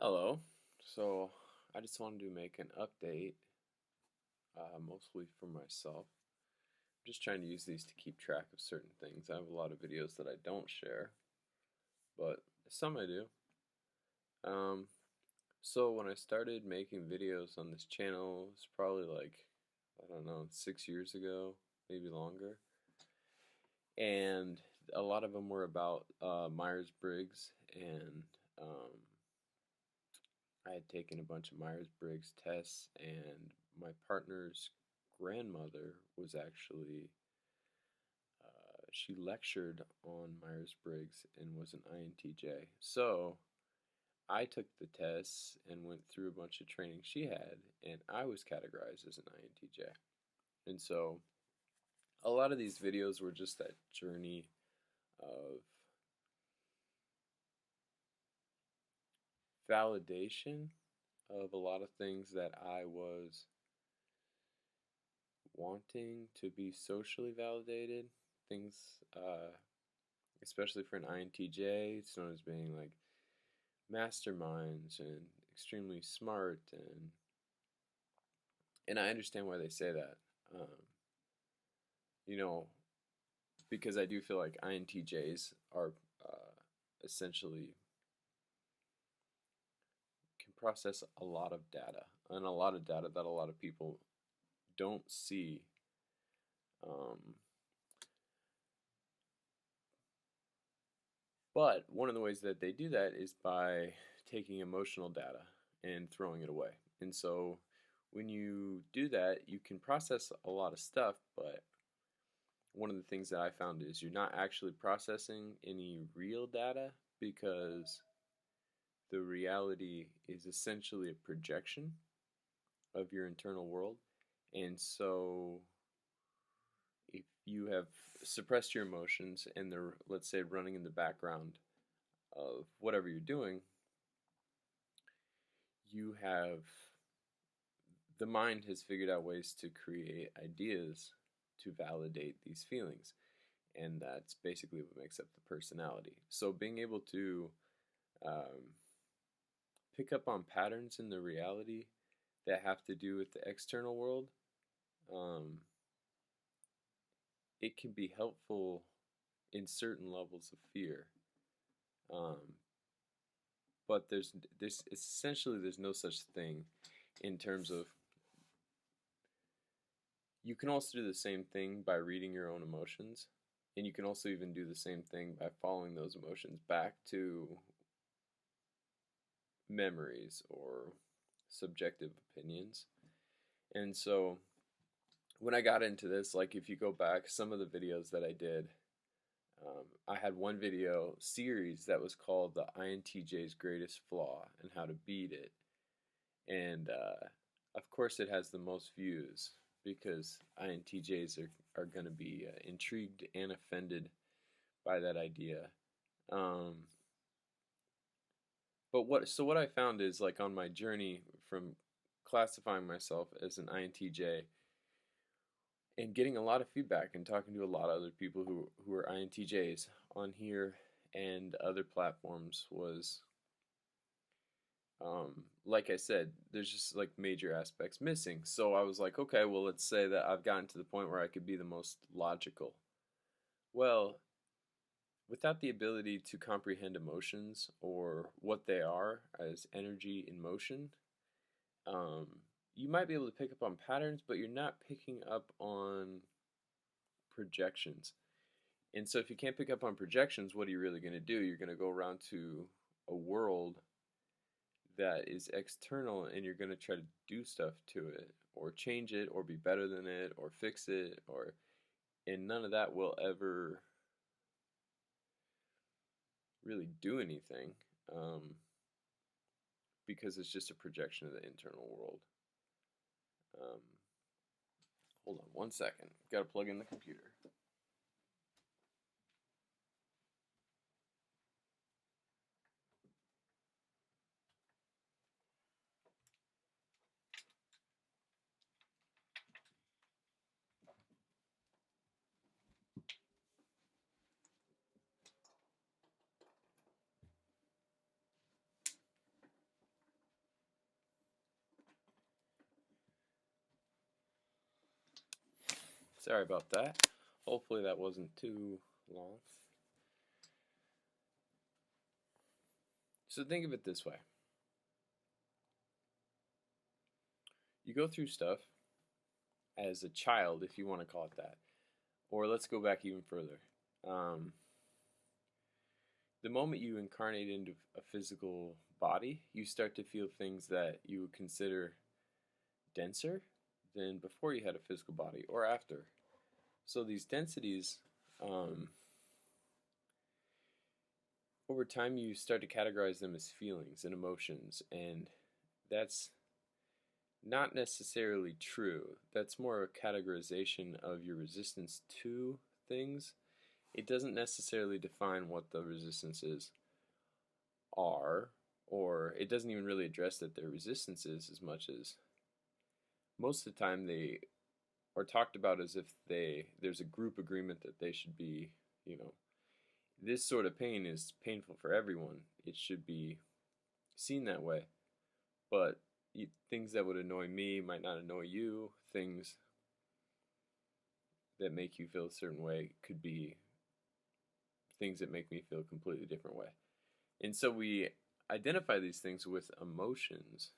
Hello. So I just wanted to make an update, mostly for myself. I'm just trying to use these to keep track of certain things. I have a lot of videos that I don't share, but some I do. Um, so when I started making videos on this channel, it's probably like, I don't know, 6 years ago, maybe longer. And a lot of them were about Myers-Briggs, and I had taken a bunch of Myers-Briggs tests, and my partner's grandmother was actually, she lectured on Myers-Briggs and was an INTJ. So I took the tests and went through a bunch of training she had, and I was categorized as an INTJ. And so a lot of these videos were just that journey of validation of a lot of things that I was wanting to be socially validated. Things, especially for an INTJ, it's known as being like masterminds and extremely smart, and I understand why they say that. Um, you know, because I do feel like INTJs are essentially can process a lot of data, and a lot of data that a lot of people don't see. Um, But one of the ways that they do that is by taking emotional data and throwing it away. And so when you do that, you can process a lot of stuff, but one of the things that I found is you're not actually processing any real data because the reality is essentially a projection of your internal world. And so if you have suppressed your emotions and they're, let's say, running in the background of whatever you're doing, you have the mind has figured out ways to create ideas to validate these feelings, and that's basically what makes up the personality. So being able to um, pick up on patterns in the reality that have to do with the external world, um, it can be helpful in certain levels of fear. um, but there's essentially there's no such thing in terms of, you can also do the same thing by reading your own emotions, and you can also even do the same thing by following those emotions back to memories or subjective opinions. And so when I got into this, like if you go back, some of the videos that I did, I had one video series that was called The INTJ's Greatest Flaw and How to Beat It. And of course, it has the most views because INTJs are going to be intrigued and offended by that idea. Um, but what I found is, like, on my journey from classifying myself as an INTJ and getting a lot of feedback and talking to a lot of other people who are INTJs on here and other platforms was, like I said, there's just like major aspects missing. So I was like, okay, well, let's say that I've gotten to the point where I could be the most logical. Well, without the ability to comprehend emotions or what they are as energy in motion, um, you might be able to pick up on patterns, but you're not picking up on projections. And so if you can't pick up on projections, what are you really going to do? You're going to go around to a world that is external, and you're going to try to do stuff to it or change it or be better than it or fix it, or, and none of that will ever really do anything, um, because it's just a projection of the internal world. um, Hold on one second, gotta plug in the computer. Sorry about that. Hopefully that wasn't too long. So think of it this way. You go through stuff as a child, if you want to call it that. Or let's go back even further. The moment you incarnate into a physical body, you start to feel things that you would consider denser than before you had a physical body or after. So these densities, over time you start to categorize them as feelings and emotions, and that's not necessarily true. That's more a categorization of your resistance to things. It doesn't necessarily define what the resistances are, or it doesn't even really address that they're resistances as much as most of the time they are talked about as if there's a group agreement that they should be, this sort of pain is painful for everyone. It should be seen that way. But things that would annoy me might not annoy you. Things that make you feel a certain way could be things that make me feel a completely different way. And so we identify these things with emotions,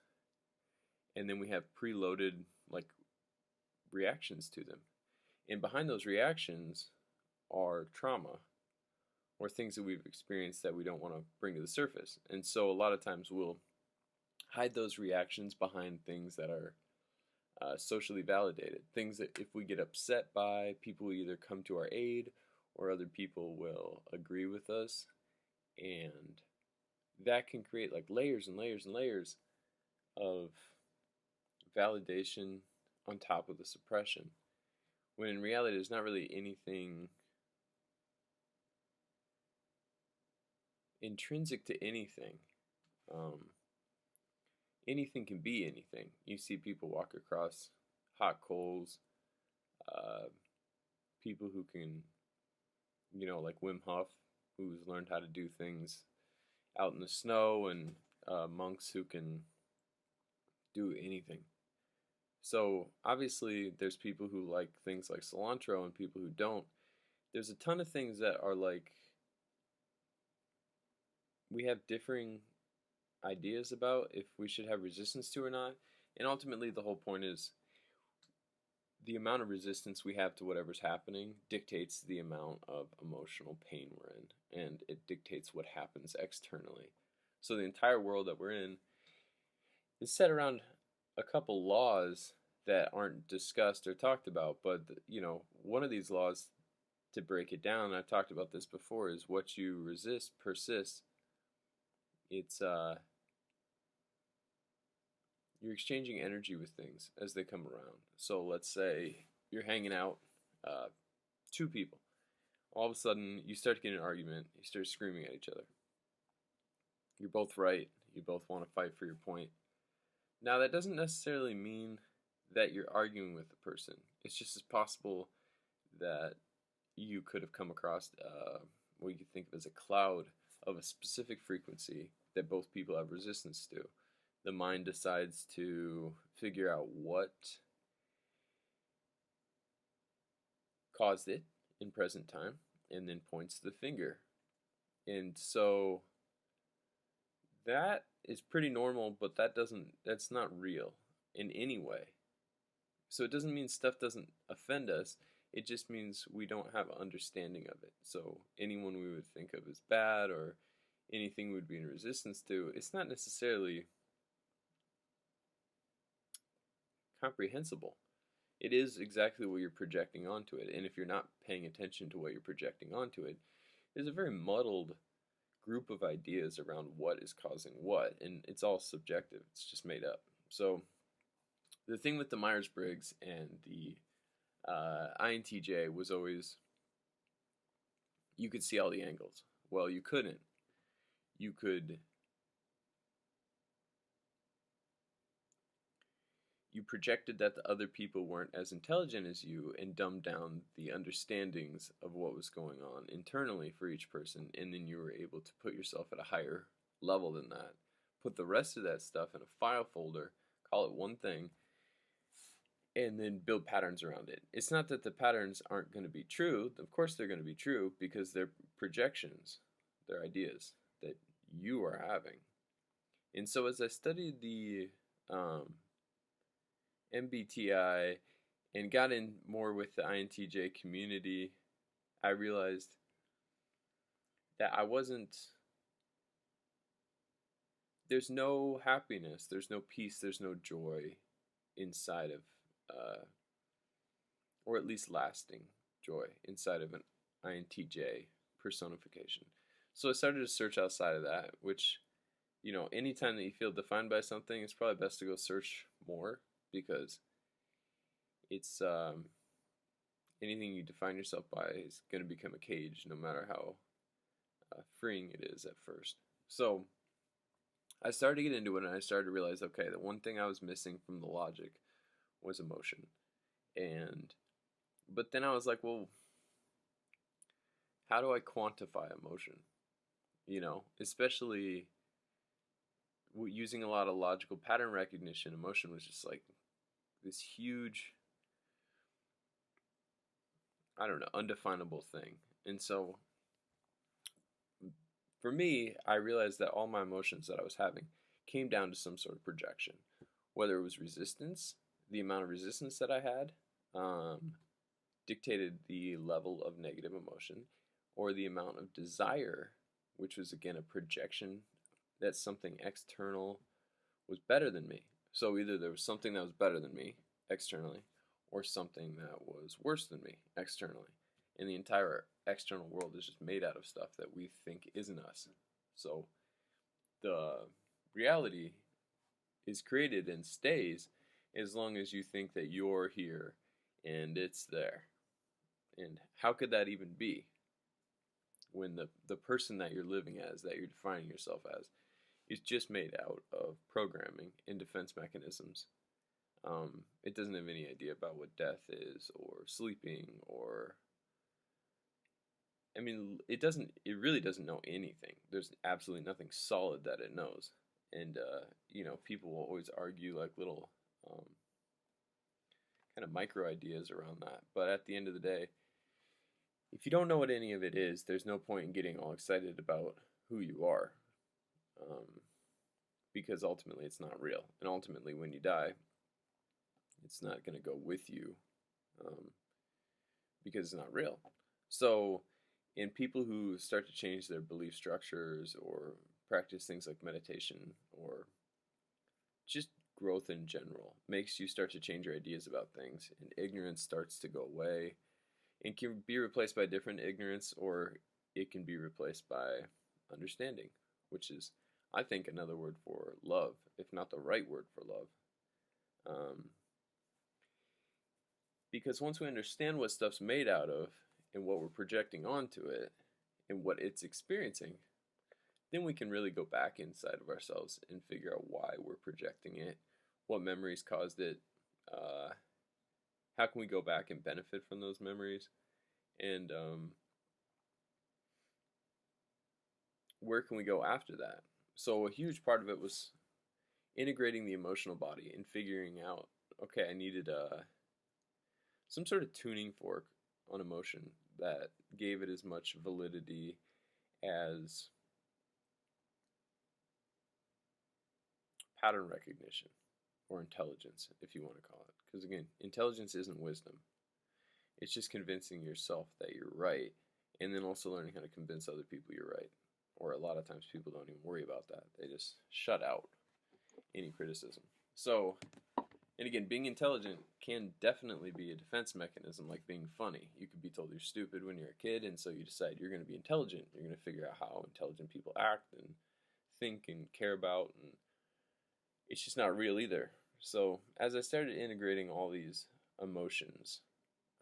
and then we have preloaded reactions to them. And behind those reactions are trauma or things that we've experienced that we don't want to bring to the surface. And so a lot of times we'll hide those reactions behind things that are socially validated. Things that if we get upset by, people will either come to our aid or other people will agree with us. And that can create layers and layers and layers of validation on top of the suppression. When in reality there's not really anything intrinsic to anything. Anything can be anything. You see people walk across hot coals, people who can, like Wim Hof, who's learned how to do things out in the snow, and monks who can do anything. So obviously there's people who like things like cilantro and people who don't. There's a ton of things that are we have differing ideas about if we should have resistance to or not. And ultimately the whole point is the amount of resistance we have to whatever's happening dictates the amount of emotional pain we're in, and it dictates what happens externally. So the entire world that we're in is set around a couple laws that aren't discussed or talked about, but one of these laws, to break it down, I've talked about this before, is what you resist persists. It's you're exchanging energy with things as they come around. So let's say you're hanging out, two people. All of a sudden, you start to get in an argument. You start screaming at each other. You're both right. You both want to fight for your point. Now, that doesn't necessarily mean that you're arguing with the person. It's just as possible that you could have come across what you could think of as a cloud of a specific frequency that both people have resistance to. The mind decides to figure out what caused it in present time and then points the finger. And so that is pretty normal, but that's not real in any way. So it doesn't mean stuff doesn't offend us. It just means we don't have an understanding of it. So anyone we would think of as bad or anything we would be in resistance to, it's not necessarily comprehensible. It is exactly what you're projecting onto it. And if you're not paying attention to what you're projecting onto it, there's a very muddled group of ideas around what is causing what, and it's all subjective. It's just made up. So the thing with the Myers-Briggs and the INTJ was always you could see all the angles. Well, you couldn't. You projected that the other people weren't as intelligent as you and dumbed down the understandings of what was going on internally for each person, and then you were able to put yourself at a higher level than that. Put the rest of that stuff in a file folder, call it one thing, and then build patterns around it. It's not that the patterns aren't going to be true. Of course they're going to be true because they're projections, they're ideas that you are having. And so as I studied the um, MBTI and got in more with the INTJ community, I realized that there's no happiness, there's no peace, there's no joy inside of, or at least lasting joy inside of an INTJ personification. So I started to search outside of that, which, anytime that you feel defined by something, it's probably best to go search more because it's anything you define yourself by is going to become a cage no matter how freeing it is at first. So I started to get into it and I started to realize, okay, the one thing I was missing from the logic was emotion. But then I was like, well, how do I quantify emotion? Especially using a lot of logical pattern recognition, emotion was just like this huge, I don't know, undefinable thing. And so for me, I realized that all my emotions that I was having came down to some sort of projection, whether it was resistance, the amount of resistance that I had dictated the level of negative emotion, or the amount of desire, which was again a projection that something external was better than me. So either there was something that was better than me externally, or something that was worse than me externally. And the entire external world is just made out of stuff that we think isn't us. So the reality is created and stays as long as you think that you're here and it's there. And how could that even be when the person that you're living as, that you're defining yourself as, is just made out of programming and defense mechanisms? It doesn't have any idea about what death is or sleeping or, it really doesn't know anything. There's absolutely nothing solid that it knows. And, people will always argue like little kind of micro ideas around that. But at the end of the day, if you don't know what any of it is, there's no point in getting all excited about who you are. Because ultimately it's not real. And ultimately when you die, it's not going to go with you because it's not real. So in people who start to change their belief structures or practice things like meditation or just growth in general, makes you start to change your ideas about things, and ignorance starts to go away and can be replaced by different ignorance, or it can be replaced by understanding, which is, I think, another word for love, if not the right word for love. Because once we understand what stuff's made out of and what we're projecting onto it and what it's experiencing, then we can really go back inside of ourselves and figure out why we're projecting it, what memories caused it, how can we go back and benefit from those memories, and where can we go after that. So a huge part of it was integrating the emotional body and figuring out, okay, I needed some sort of tuning fork on emotion that gave it as much validity as pattern recognition, or intelligence, if you want to call it. Because again, intelligence isn't wisdom. It's just convincing yourself that you're right, and then also learning how to convince other people you're right. Or a lot of times people don't even worry about that. They just shut out any criticism. So, and again, being intelligent can definitely be a defense mechanism, like being funny. You could be told you're stupid when you're a kid, and so you decide you're going to be intelligent. You're going to figure out how intelligent people act and think and care about, and it's just not real either. So as I started integrating all these emotions,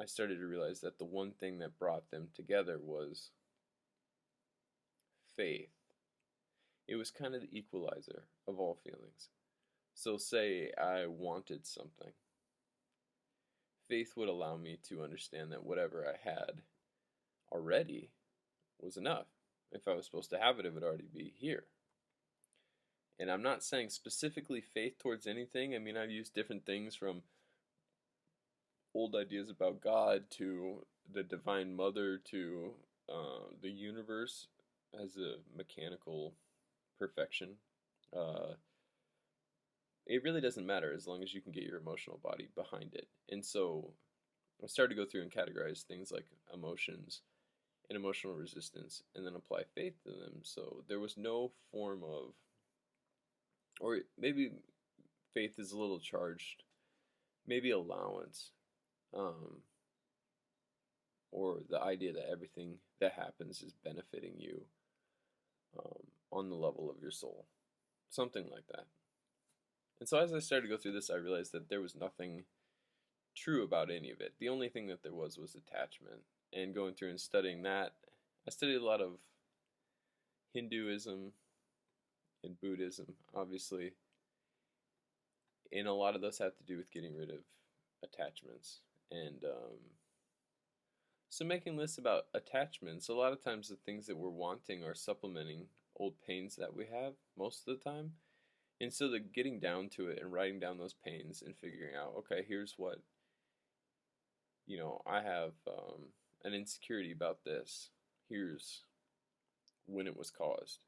I started to realize that the one thing that brought them together was faith. It was kind of the equalizer of all feelings. So say I wanted something. Faith would allow me to understand that whatever I had already was enough. If I was supposed to have it, it would already be here. And I'm not saying specifically faith towards anything. I've used different things from old ideas about God to the Divine Mother to the universe as a mechanical perfection. Uh, it really doesn't matter as long as you can get your emotional body behind it. And so I started to go through and categorize things like emotions and emotional resistance and then apply faith to them. So there was no form of, or maybe faith is a little charged, maybe allowance, um, or the idea that everything that happens is benefiting you on the level of your soul. Something like that. And so as I started to go through this, I realized that there was nothing true about any of it. The only thing that there was attachment. And going through and studying that, I studied a lot of Hinduism and Buddhism, obviously. And a lot of those have to do with getting rid of attachments. And so making lists about attachments, a lot of times the things that we're wanting are supplementing old pains that we have most of the time. And so the getting down to it and writing down those pains and figuring out, okay, here's what, I have an insecurity about this. Here's when it was caused.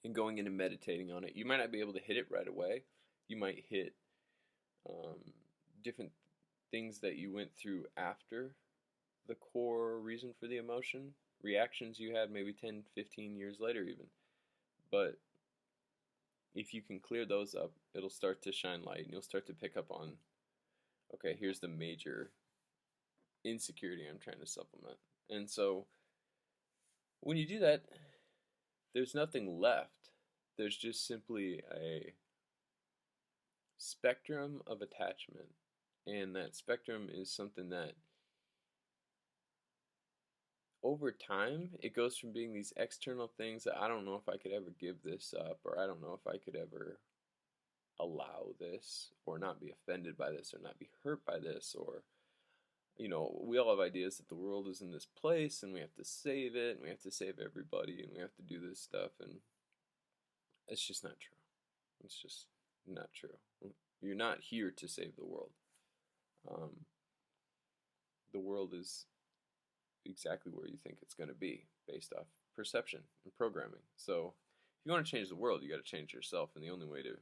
And going in and meditating on it. You might not be able to hit it right away. You might hit different things that you went through after the core reason for the emotion, reactions you had maybe 10, 15 years later even. But if you can clear those up, it'll start to shine light and you'll start to pick up on, okay, here's the major insecurity I'm trying to supplement. And so when you do that, there's nothing left. There's just simply a spectrum of attachment. And that spectrum is something that over time, it goes from being these external things that I don't know if I could ever give this up, or I don't know if I could ever allow this, or not be offended by this, or not be hurt by this, or, we all have ideas that the world is in this place, and we have to save it, and we have to save everybody, and we have to do this stuff, and it's just not true. It's just not true. You're not here to save the world. The world is exactly where you think it's going to be based off perception and programming. So if you want to change the world, you got to change yourself. And the only way to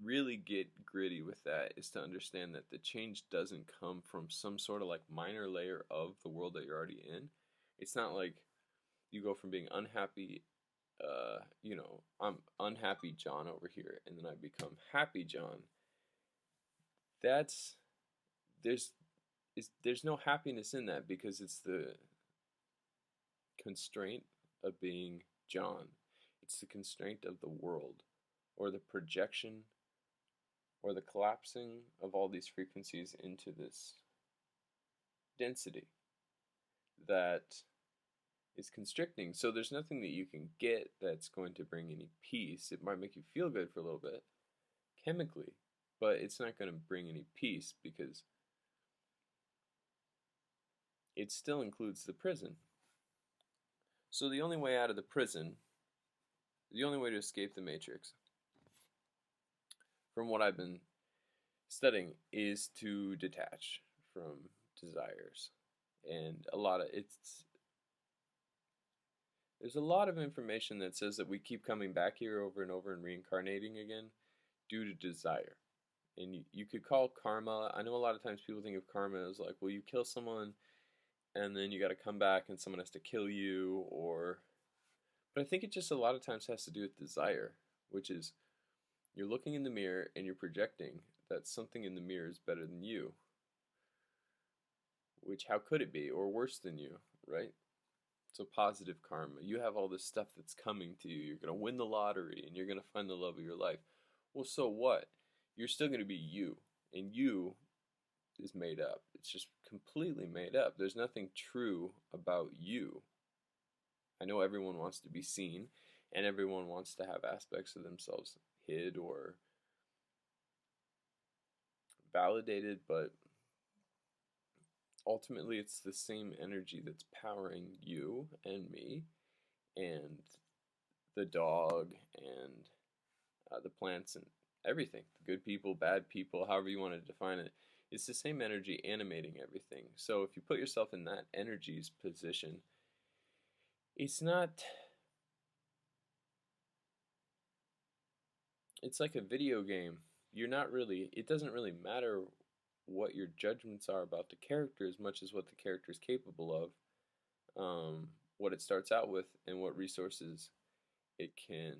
really get gritty with that is to understand that the change doesn't come from some sort of like minor layer of the world that you're already in. It's not like you go from being unhappy, I'm unhappy John over here, and then I become happy John. That's there's no happiness in that because it's the constraint of being John. It's the constraint of the world, or the projection, or the collapsing of all these frequencies into this density that is constricting. So there's nothing that you can get that's going to bring any peace. It might make you feel good for a little bit, chemically, but it's not going to bring any peace because it still includes the prison. So the only way out of the prison, the only way to escape the matrix, from what I've been studying, is to detach from desires. And there's a lot of information that says that we keep coming back here over and over and reincarnating again due to desire. And you could call karma, I know a lot of times people think of karma as like, well, you kill someone and then you got to come back and someone has to kill you, but I think it just a lot of times has to do with desire, which is you're looking in the mirror and you're projecting that something in the mirror is better than you, which how could it be, or worse than you, right? So positive karma. You have all this stuff that's coming to you. You're going to win the lottery and you're going to find the love of your life. Well, so what? You're still going to be you, and you is made up. It's just completely made up. There's nothing true about you. I know everyone wants to be seen, and everyone wants to have aspects of themselves hid or validated, but ultimately it's the same energy that's powering you and me and the dog and the plants and everything. Good people, bad people, however you want to define it. It's the same energy animating everything. So if you put yourself in that energy's position, it's not, it's like a video game. You're not really, it doesn't really matter what your judgments are about the character as much as what the character is capable of, what it starts out with, and what resources it can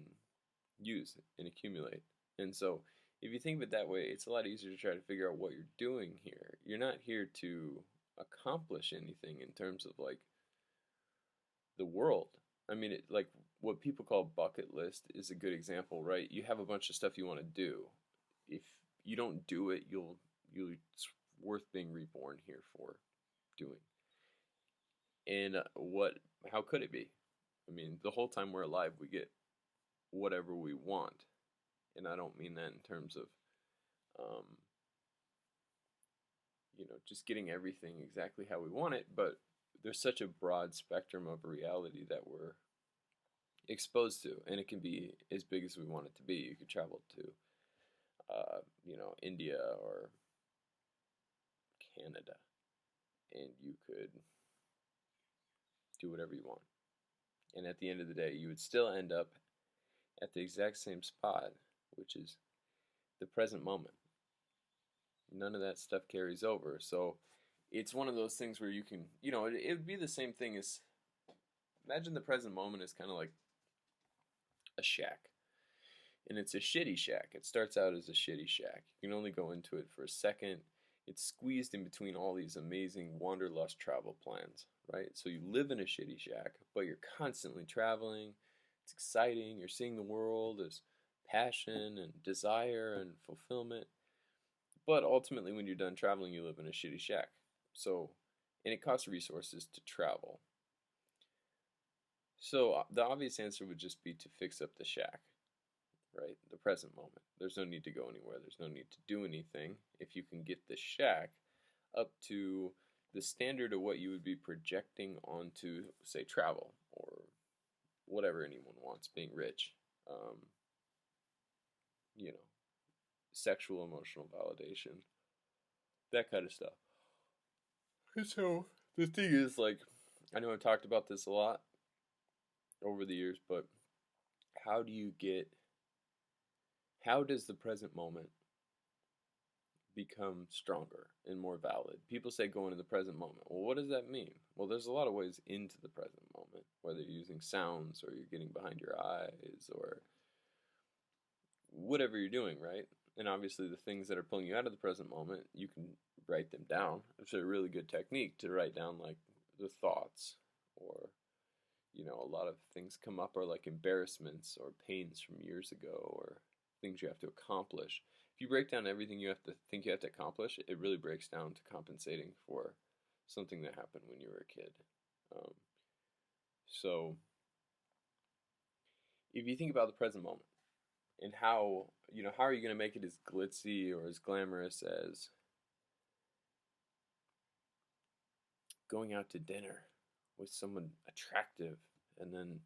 use and accumulate. And so, if you think of it that way, it's a lot easier to try to figure out what you're doing here. You're not here to accomplish anything in terms of like the world. I mean, like what people call bucket list is a good example, right? You have a bunch of stuff you want to do. If you don't do it, it's worth being reborn here for doing. And how could it be? I mean, the whole time we're alive, we get whatever we want. And I don't mean that in terms of, um, just getting everything exactly how we want it, but there's such a broad spectrum of reality that we're exposed to, and it can be as big as we want it to be. You could travel to, India or Canada, and you could do whatever you want. And at the end of the day, you would still end up at the exact same spot, which is the present moment. None of that stuff carries over. So it's one of those things where you can, it would be the same thing as, imagine the present moment is kind of like a shack. And it's a shitty shack. It starts out as a shitty shack. You can only go into it for a second. It's squeezed in between all these amazing wanderlust travel plans, right? So you live in a shitty shack, but you're constantly traveling. It's exciting. You're seeing the world. There's passion and desire and fulfillment. But ultimately, when you're done traveling, you live in a shitty shack. So, and it costs resources to travel. So the obvious answer would just be to fix up the shack, right? The present moment. There's no need to go anywhere. There's no need to do anything if you can get the shack up to the standard of what you would be projecting onto, say, travel or whatever anyone wants, being rich, um, you know, sexual, emotional validation, that kind of stuff. And so the thing is, like, I know I've talked about this a lot over the years, but how do you get, how does the present moment become stronger and more valid? People say go into the present moment. Well, what does that mean? Well, there's a lot of ways into the present moment, whether you're using sounds or you're getting behind your eyes or whatever you're doing, right? And obviously the things that are pulling you out of the present moment, you can write them down. It's a really good technique to write down like the thoughts, or a lot of things come up are like embarrassments or pains from years ago or things you have to accomplish. If you break down everything you have to think you have to accomplish, it really breaks down to compensating for something that happened when you were a kid. So if you think about the present moment and how are you going to make it as glitzy or as glamorous as going out to dinner with someone attractive and then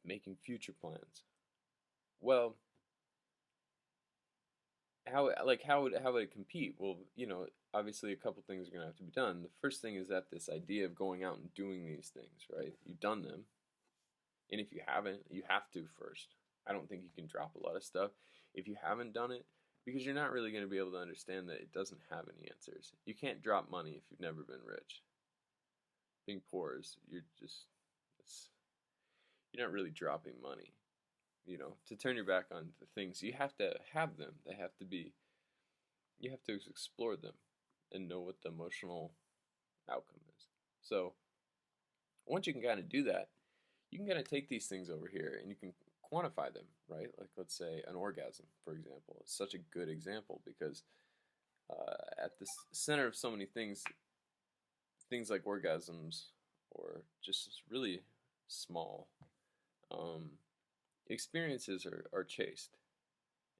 making future plans? Well, how would it compete? Well, obviously a couple things are going to have to be done. The first thing is that this idea of going out and doing these things, right? You've done them. And if you haven't, you have to first. I don't think you can drop a lot of stuff if you haven't done it, because you're not really going to be able to understand that it doesn't have any answers. You can't drop money if you've never been rich. Being poor is you're not really dropping money. To turn your back on the things, you have to have them. You have to explore them and know what the emotional outcome is. So once you can kind of do that, you can kind of take these things over here and you can quantify them, right? Like, let's say an orgasm, for example, is such a good example because at the center of so many things like orgasms or just really small experiences are chased.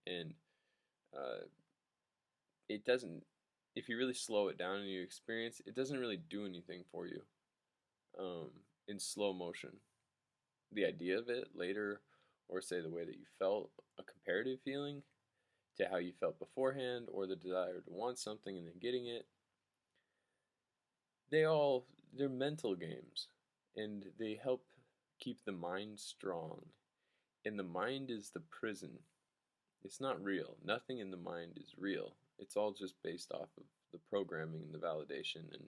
And it doesn't, if you really slow it down and you experience, it doesn't really do anything for you in slow motion. The idea of it later, or say the way that you felt, a comparative feeling to how you felt beforehand, or the desire to want something and then getting it. They're mental games, and they help keep the mind strong. And the mind is the prison. It's not real. Nothing in the mind is real. It's all just based off of the programming and the validation. And,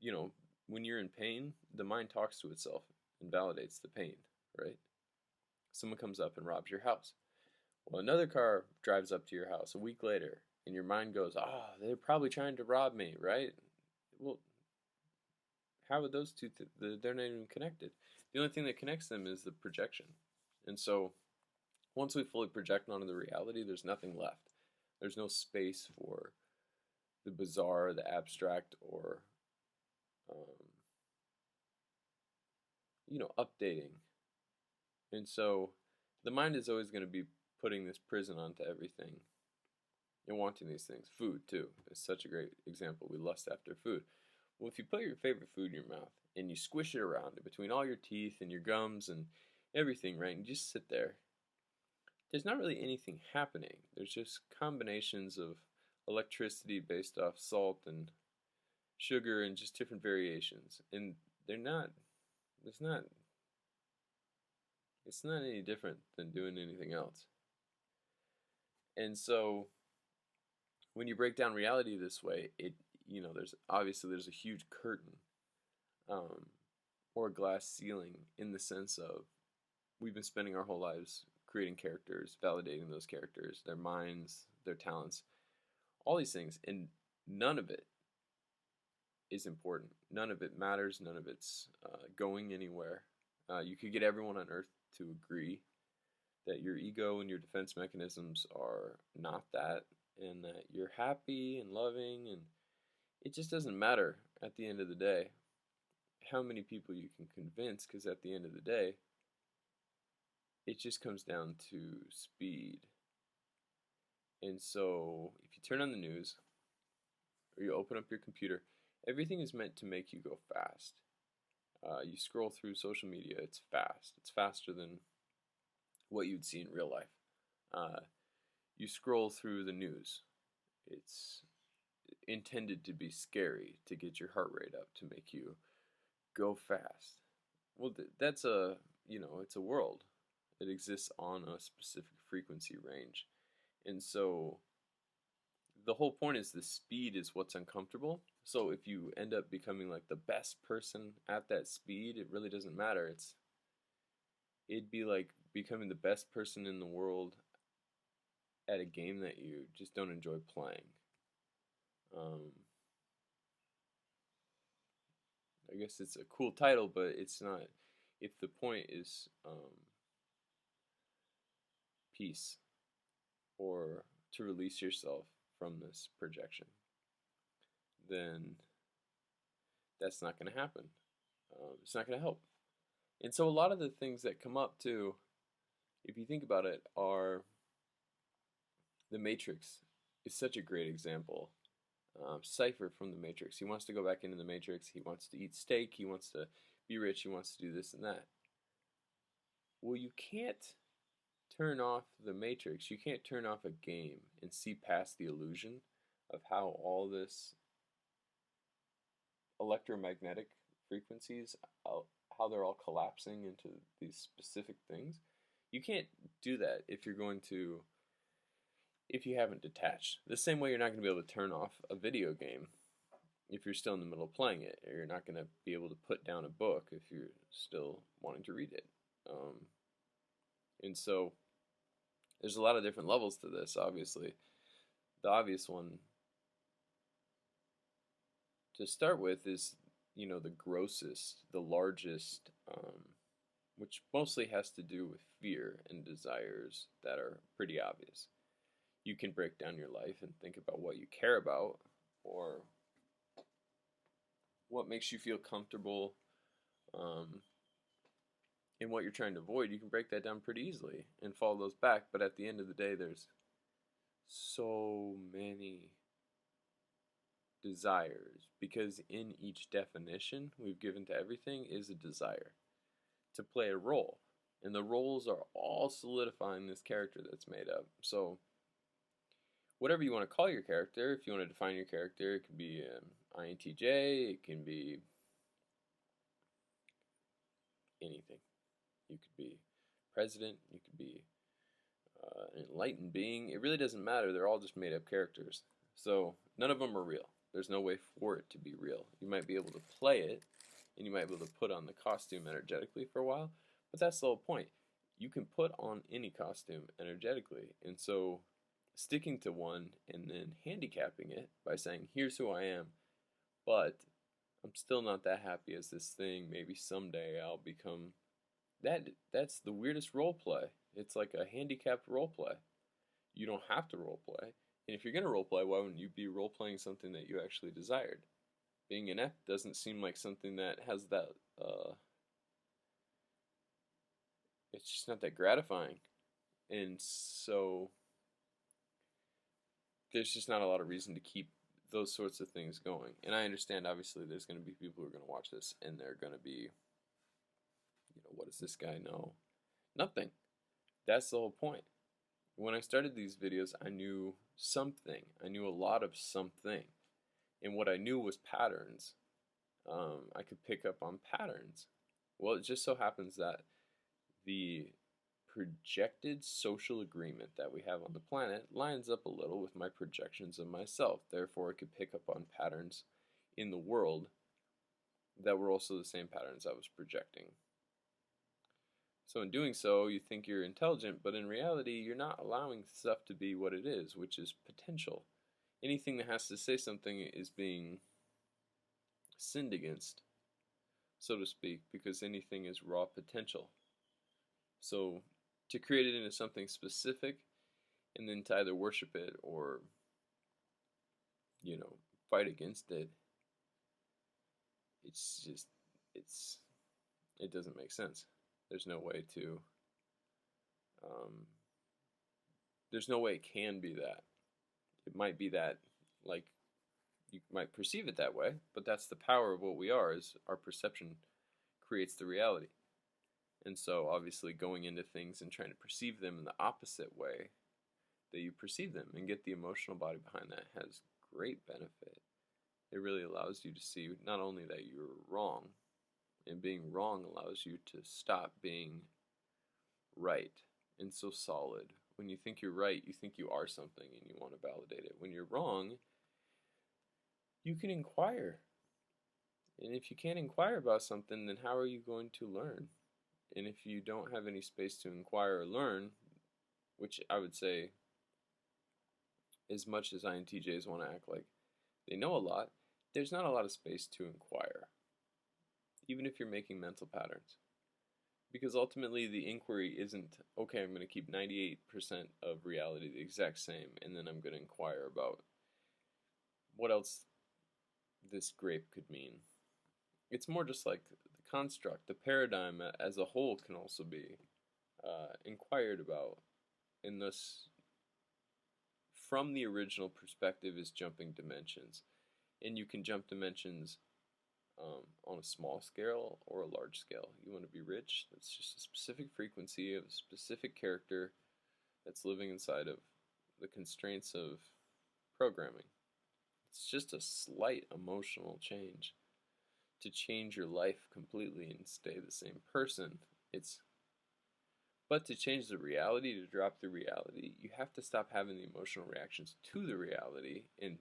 you know, when you're in pain, the mind talks to itself and validates the pain, right? Someone comes up and robs your house. Well, another car drives up to your house a week later, and your mind goes, "Ah, they're probably trying to rob me," right? Well, how would those two, they're not even connected. The only thing that connects them is the projection. And so once we fully project onto the reality, there's nothing left. There's no space for the bizarre, the abstract, or, um, updating. And so the mind is always going to be putting this prison onto everything and wanting these things. Food, too, is such a great example. We lust after food. Well, if you put your favorite food in your mouth and you squish it around between all your teeth and your gums and everything, right, and you just sit there, there's not really anything happening. There's just combinations of electricity based off salt and sugar and just different variations. And they're not, it's not, it's not any different than doing anything else. And so when you break down reality this way, there's a huge curtain, um, or a glass ceiling, in the sense of we've been spending our whole lives creating characters, validating those characters, their minds, their talents, all these things, and none of it is important. None of it matters. None of it's going anywhere. You could get everyone on Earth to agree that your ego and your defense mechanisms are not that, and that you're happy and loving, and it just doesn't matter at the end of the day how many people you can convince, because at the end of the day, it just comes down to speed. And so if you turn on the news or you open up your computer, everything is meant to make you go fast. You scroll through social media, it's fast. It's faster than what you'd see in real life. You scroll through the news, it's intended to be scary, to get your heart rate up, to make you go fast. Well, that's it's a world. It exists on a specific frequency range. And so the whole point is the speed is what's uncomfortable. So if you end up becoming like the best person at that speed, it really doesn't matter. It'd be like becoming the best person in the world at a game that you just don't enjoy playing. I guess it's a cool title, but it's not. If the point is peace, or to release yourself from this projection, then that's not going to happen. It's not going to help. And so a lot of the things that come up too, if you think about it, are the Matrix is such a great example. Cypher from the Matrix. He wants to go back into the Matrix. He wants to eat steak. He wants to be rich. He wants to do this and that. Well, you can't turn off the Matrix. You can't turn off a game and see past the illusion of how all this electromagnetic frequencies, how they're all collapsing into these specific things. You can't do that if you haven't detached. The same way you're not going to be able to turn off a video game if you're still in the middle of playing it, or you're not going to be able to put down a book if you're still wanting to read it. And so there's a lot of different levels to this, obviously. The obvious one to start with is, the grossest, the largest, which mostly has to do with fear and desires that are pretty obvious. You can break down your life and think about what you care about, or what makes you feel comfortable, and what you're trying to avoid. You can break that down pretty easily and follow those back. But at the end of the day, there's so many desires, because in each definition we've given to everything is a desire to play a role, and the roles are all solidifying this character that's made up. So whatever you want to call your character. If you want to define your character, it can be INTJ, it can be anything. You could be president, you could be an enlightened being. It really doesn't matter. They're all just made up characters. So none of them are real. There's no way for it to be real. You might be able to play it, and you might be able to put on the costume energetically for a while, but that's the whole point. You can put on any costume energetically, and so sticking to one and then handicapping it by saying, here's who I am, but I'm still not that happy as this thing. Maybe someday I'll become that. That's the weirdest role play. It's like a handicapped role play. You don't have to role play. And if you're going to role play, why wouldn't you be role playing something that you actually desired? Being inept doesn't seem like something that has that, it's just not that gratifying. And so there's just not a lot of reason to keep those sorts of things going. And I understand, obviously, there's going to be people who are going to watch this and they're going to be, what does this guy know? Nothing. That's the whole point. When I started these videos, I knew something. I knew a lot of something. And what I knew was patterns. I could pick up on patterns. Well, it just so happens that the projected social agreement that we have on the planet lines up a little with my projections of myself. Therefore, I could pick up on patterns in the world that were also the same patterns I was projecting. So in doing so, you think you're intelligent, but in reality, you're not allowing stuff to be what it is, which is potential. Anything that has to say something is being sinned against, so to speak, because anything is raw potential. So to create it into something specific and then to either worship it or, fight against it, it doesn't make sense. There's no way to, there's no way it can be that. It might be that, like, you might perceive it that way, but that's the power of what we are, is our perception creates the reality. And so obviously going into things and trying to perceive them in the opposite way that you perceive them and get the emotional body behind that has great benefit. It really allows you to see not only that you're wrong, and being wrong allows you to stop being right and so solid. When you think you're right, you think you are something and you want to validate it. When you're wrong, you can inquire. And if you can't inquire about something, then how are you going to learn? And if you don't have any space to inquire or learn, which I would say, as much as INTJs want to act like they know a lot, there's not a lot of space to inquire, even if you're making mental patterns. Because ultimately the inquiry isn't, okay, I'm going to keep 98% of reality the exact same, and then I'm going to inquire about what else this grape could mean. It's more just like the construct, the paradigm as a whole can also be inquired about, and thus from the original perspective is jumping dimensions. And you can jump dimensions on a small scale or a large scale. You want to be rich, that's just a specific frequency of a specific character that's living inside of the constraints of programming. It's just a slight emotional change. To change your life completely and stay the same person, but to change the reality, to drop the reality, you have to stop having the emotional reactions to the reality, and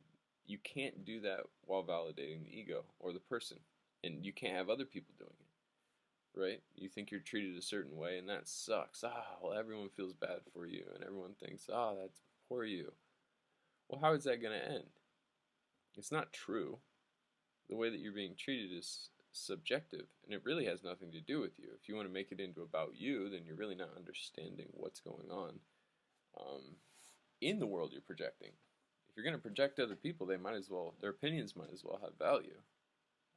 you can't do that while validating the ego or the person, and you can't have other people doing it, right? You think you're treated a certain way, and that sucks. Well, everyone feels bad for you, and everyone thinks, that's poor you. Well, how is that going to end? It's not true. The way that you're being treated is subjective, and it really has nothing to do with you. If you want to make it into about you, then you're really not understanding what's going on in the world you're projecting. If you're going to project other people, their opinions might as well have value,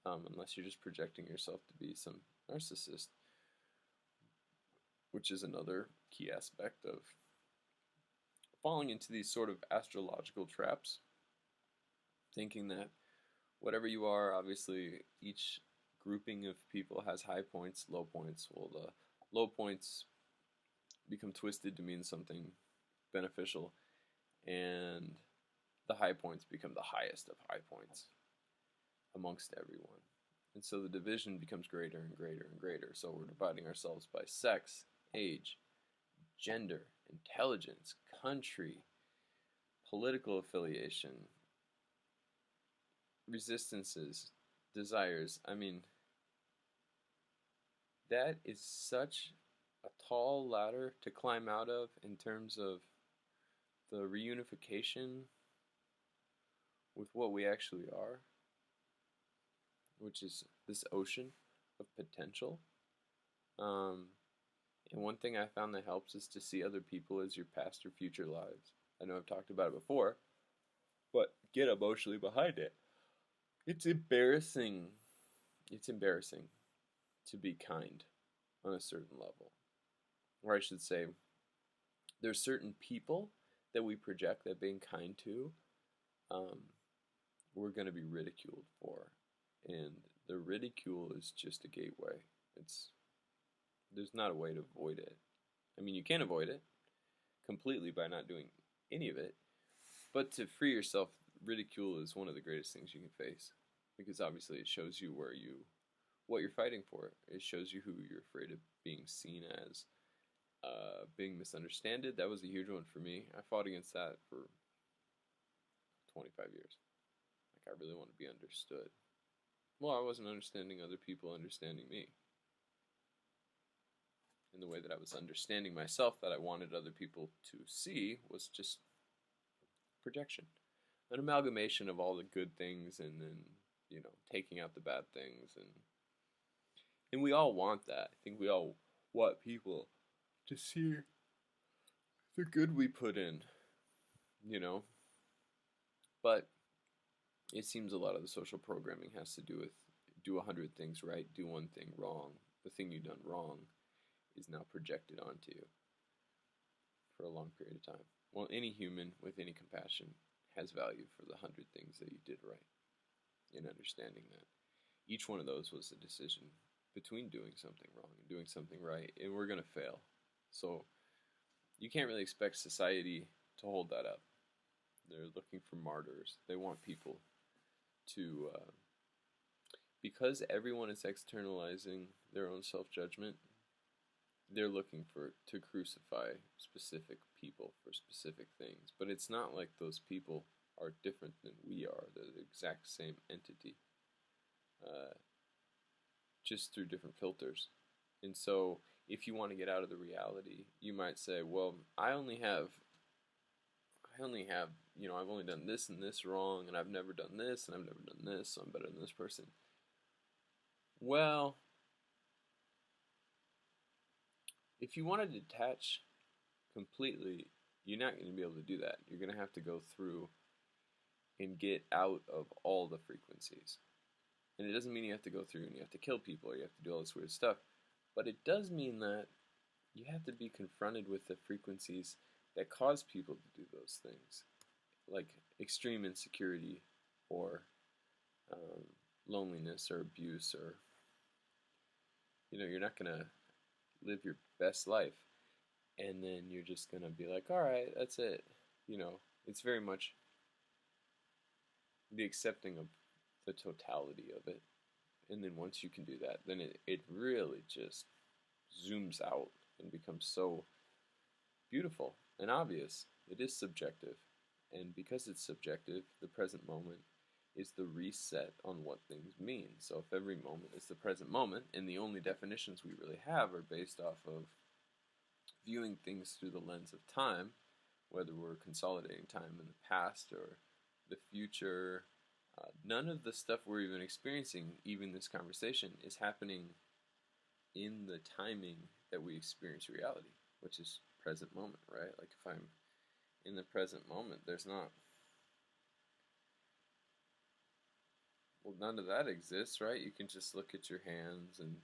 unless you're just projecting yourself to be some narcissist, which is another key aspect of falling into these sort of astrological traps, thinking that whatever you are, obviously each grouping of people has high points, low points. Well, the low points become twisted to mean something beneficial, and the high points become the highest of high points amongst everyone. And so the division becomes greater and greater and greater. So we're dividing ourselves by sex, age, gender, intelligence, country, political affiliation, resistances, desires. I mean, that is such a tall ladder to climb out of in terms of the reunification with what we actually are, which is this ocean of potential. And one thing I found that helps is to see other people as your past or future lives. I know I've talked about it before, but get emotionally behind it. It's embarrassing. It's embarrassing to be kind on a certain level. Or I should say, there's certain people that we project that being kind to, we're going to be ridiculed for. And the ridicule is just a gateway. There's not a way to avoid it. I mean, you can avoid it completely by not doing any of it, but to free yourself, ridicule is one of the greatest things you can face, because obviously it shows you what you're fighting for. It shows you who you're afraid of being seen as, being misunderstood. That was a huge one for me. I fought against that for 25 years. Like, I really want to be understood. Well, I wasn't understanding other people understanding me. And the way that I was understanding myself that I wanted other people to see was just projection. An amalgamation of all the good things and then, taking out the bad things. And we all want that. I think we all want people to see the good we put in, But it seems a lot of the social programming has to do with do 100 things right, do one thing wrong. The thing you've done wrong is now projected onto you for a long period of time. Well, any human with any compassion has value for the 100 things that you did right, and understanding that each one of those was a decision between doing something wrong and doing something right, and we're going to fail. So you can't really expect society to hold that up. They're looking for martyrs. They want people to, because everyone is externalizing their own self-judgment, they're looking to crucify specific people for specific things. But it's not like those people are different than we are. They're the exact same entity, just through different filters. And so if you want to get out of the reality, you might say, well, I've only done this and this wrong, and I've never done this, and I've never done this, so I'm better than this person. Well, if you want to detach completely, you're not going to be able to do that. You're going to have to go through and get out of all the frequencies. And it doesn't mean you have to go through and you have to kill people or you have to do all this weird stuff. But it does mean that you have to be confronted with the frequencies that cause people to do those things. Like extreme insecurity or loneliness or abuse, or you're not going to live your best life and then you're just going to be like, all right, that's it. It's very much the accepting of the totality of it. And then once you can do that, then it really just zooms out and becomes so beautiful and obvious. It is subjective. And because it's subjective, the present moment is the reset on what things mean. So if every moment is the present moment, and the only definitions we really have are based off of viewing things through the lens of time, whether we're consolidating time in the past or the future, none of the stuff we're even experiencing, even this conversation, is happening in the timing that we experience reality, which is present moment, right? Like if I'm in the present moment, none of that exists, right? You can just look at your hands, and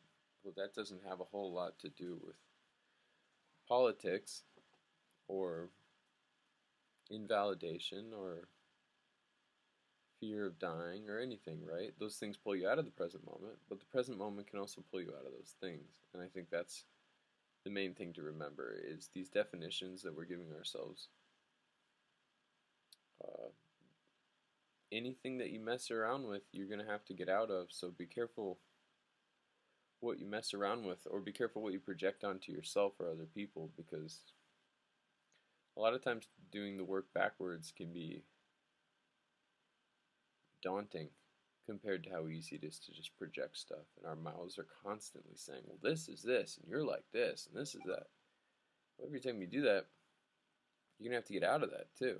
that doesn't have a whole lot to do with politics or invalidation or fear of dying or anything, right? Those things pull you out of the present moment, but the present moment can also pull you out of those things. And I think that's the main thing to remember, is these definitions that we're giving ourselves anything that you mess around with, you're going to have to get out of. So be careful what you mess around with, or be careful what you project onto yourself or other people, because a lot of times doing the work backwards can be daunting compared to how easy it is to just project stuff. And our mouths are constantly saying, well, this is this, and you're like this, and this is that. Well, every time you do that, you're going to have to get out of that too.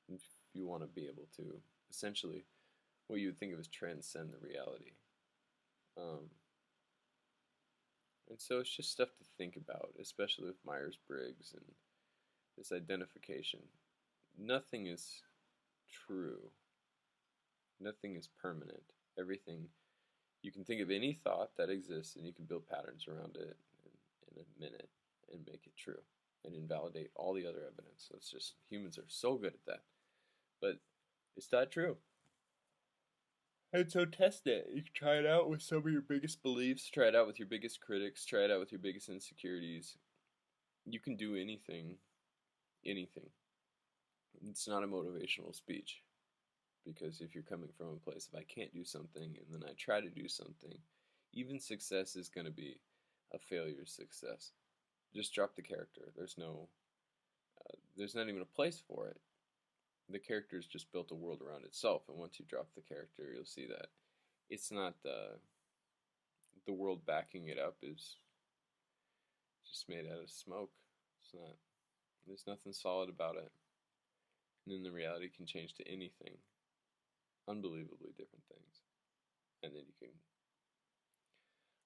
If you want to be able to, essentially, what you would think of as transcend the reality. Um, and so it's just stuff to think about, especially with Myers-Briggs and this identification. Nothing is true. Nothing is permanent. Everything, you can think of any thought that exists and you can build patterns around it in a minute and make it true and invalidate all the other evidence. So it's just, humans are so good at that. But it's not true. And so test it. You can try it out with some of your biggest beliefs, try it out with your biggest critics, try it out with your biggest insecurities. You can do anything, anything. It's not a motivational speech. Because if you're coming from a place of I can't do something and then I try to do something, even success is going to be a failure success. Just drop the character. There's not even a place for it. The character's just built a world around itself, and once you drop the character, you'll see that it's not the world backing it up is just made out of smoke. It's not. There's nothing solid about it, and then the reality can change to anything, unbelievably different things, and then you can.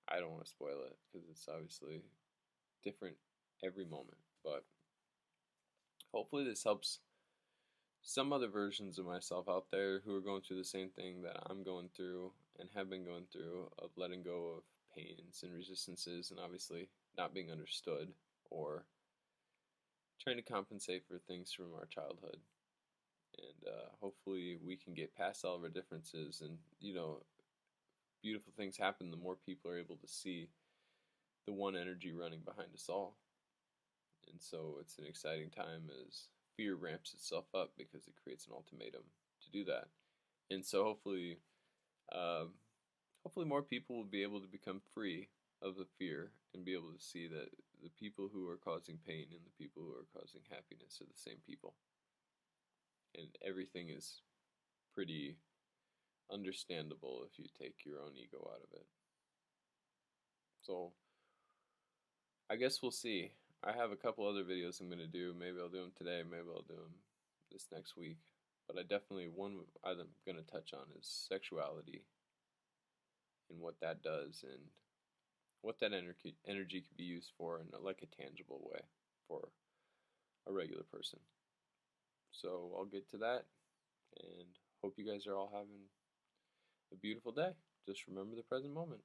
I don't want to spoil it because it's obviously different every moment, but hopefully this helps some other versions of myself out there who are going through the same thing that I'm going through and have been going through, of letting go of pains and resistances and obviously not being understood, or trying to compensate for things from our childhood. And hopefully we can get past all of our differences, and beautiful things happen the more people are able to see the one energy running behind us all. And so it's an exciting time as fear ramps itself up because it creates an ultimatum to do that. And so um, hopefully more people will be able to become free of the fear and be able to see that the people who are causing pain and the people who are causing happiness are the same people. And everything is pretty understandable if you take your own ego out of it. So I guess we'll see. I have a couple other videos I'm going to do. Maybe I'll do them today, maybe I'll do them this next week. But I definitely, one I'm going to touch on is sexuality and what that does and what that energy can be used for in like a tangible way for a regular person. So I'll get to that, and hope you guys are all having a beautiful day. Just remember the present moment.